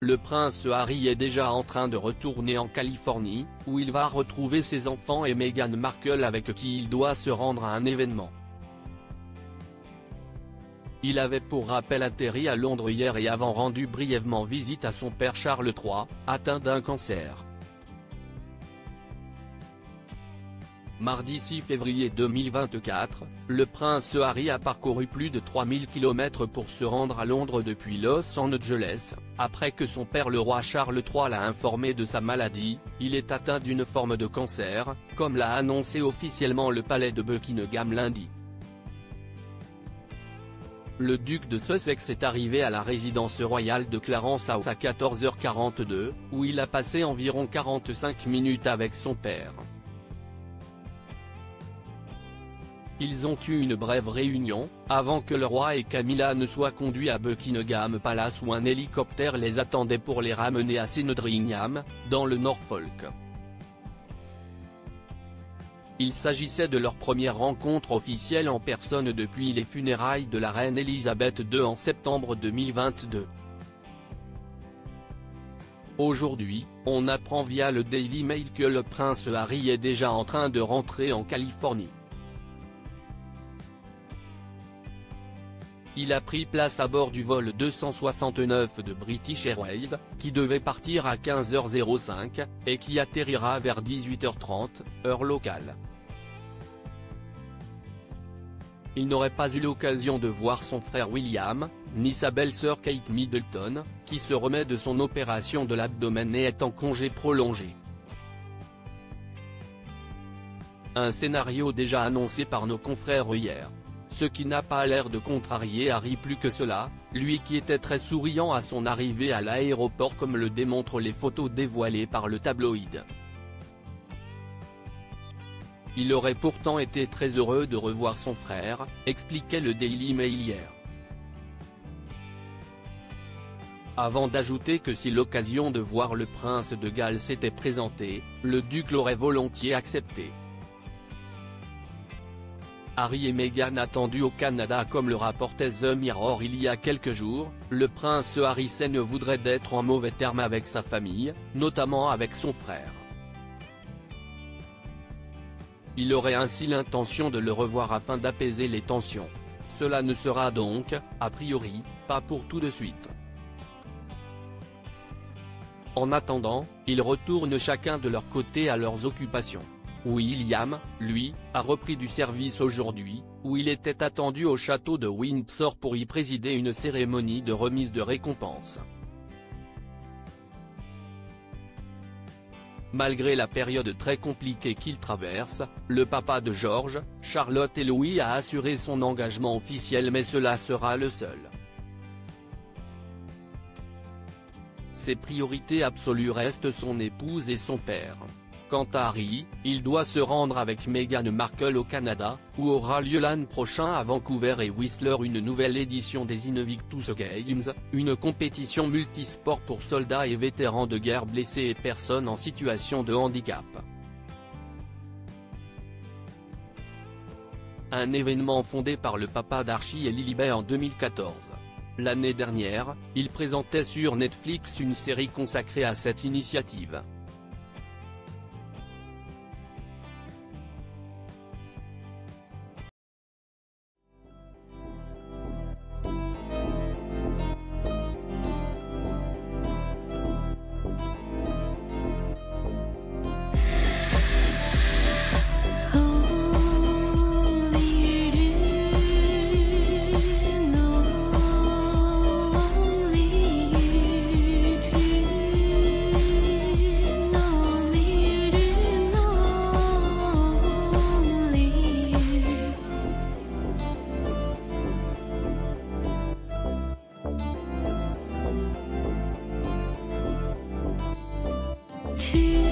le prince Harry est déjà en train de retourner en Californie, où il va retrouver ses enfants et Meghan Markle avec qui il doit se rendre à un événement. Il avait pour rappel atterri à Londres hier et avant rendu brièvement visite à son père Charles III, atteint d'un cancer. Mardi 6 février 2024, le prince Harry a parcouru plus de 3000 km pour se rendre à Londres depuis Los Angeles, après que son père le roi Charles III l'a informé de sa maladie. Il est atteint d'une forme de cancer, comme l'a annoncé officiellement le palais de Buckingham lundi. Le duc de Sussex est arrivé à la résidence royale de Clarence House à 14h42, où il a passé environ 45 minutes avec son père. Ils ont eu une brève réunion, avant que le roi et Camilla ne soient conduits à Buckingham Palace où un hélicoptère les attendait pour les ramener à Sandringham, dans le Norfolk. Il s'agissait de leur première rencontre officielle en personne depuis les funérailles de la reine Elisabeth II en septembre 2022. Aujourd'hui, on apprend via le Daily Mail que le prince Harry est déjà en train de rentrer en Californie. Il a pris place à bord du vol 269 de British Airways, qui devait partir à 15h05, et qui atterrira vers 18h30, heure locale. Il n'aurait pas eu l'occasion de voir son frère William, ni sa belle-sœur Kate Middleton, qui se remet de son opération de l'abdomen et est en congé prolongé. Un scénario déjà annoncé par nos confrères hier. Ce qui n'a pas l'air de contrarier Harry plus que cela, lui qui était très souriant à son arrivée à l'aéroport comme le démontrent les photos dévoilées par le tabloïd. Il aurait pourtant été très heureux de revoir son frère, expliquait le Daily Mail hier. Avant d'ajouter que si l'occasion de voir le prince de Galles s'était présentée, le duc l'aurait volontiers accepté. Harry et Meghan attendus au Canada comme le rapportait The Mirror il y a quelques jours, le prince Harry ne voudrait d'être en mauvais termes avec sa famille, notamment avec son frère. Il aurait ainsi l'intention de le revoir afin d'apaiser les tensions. Cela ne sera donc, a priori, pas pour tout de suite. En attendant, ils retournent chacun de leur côté à leurs occupations. William, lui, a repris du service aujourd'hui, où il était attendu au château de Windsor pour y présider une cérémonie de remise de récompense. Malgré la période très compliquée qu'il traverse, le papa de George, Charlotte et Louis a assuré son engagement officiel, mais cela sera le seul. Ses priorités absolues restent son épouse et son père. Quant à Harry, il doit se rendre avec Meghan Markle au Canada, où aura lieu l'an prochain à Vancouver et Whistler une nouvelle édition des Invictus Games, une compétition multisport pour soldats et vétérans de guerre blessés et personnes en situation de handicap. Un événement fondé par le papa d'Archie et Lilibet en 2014. L'année dernière, il présentait sur Netflix une série consacrée à cette initiative. To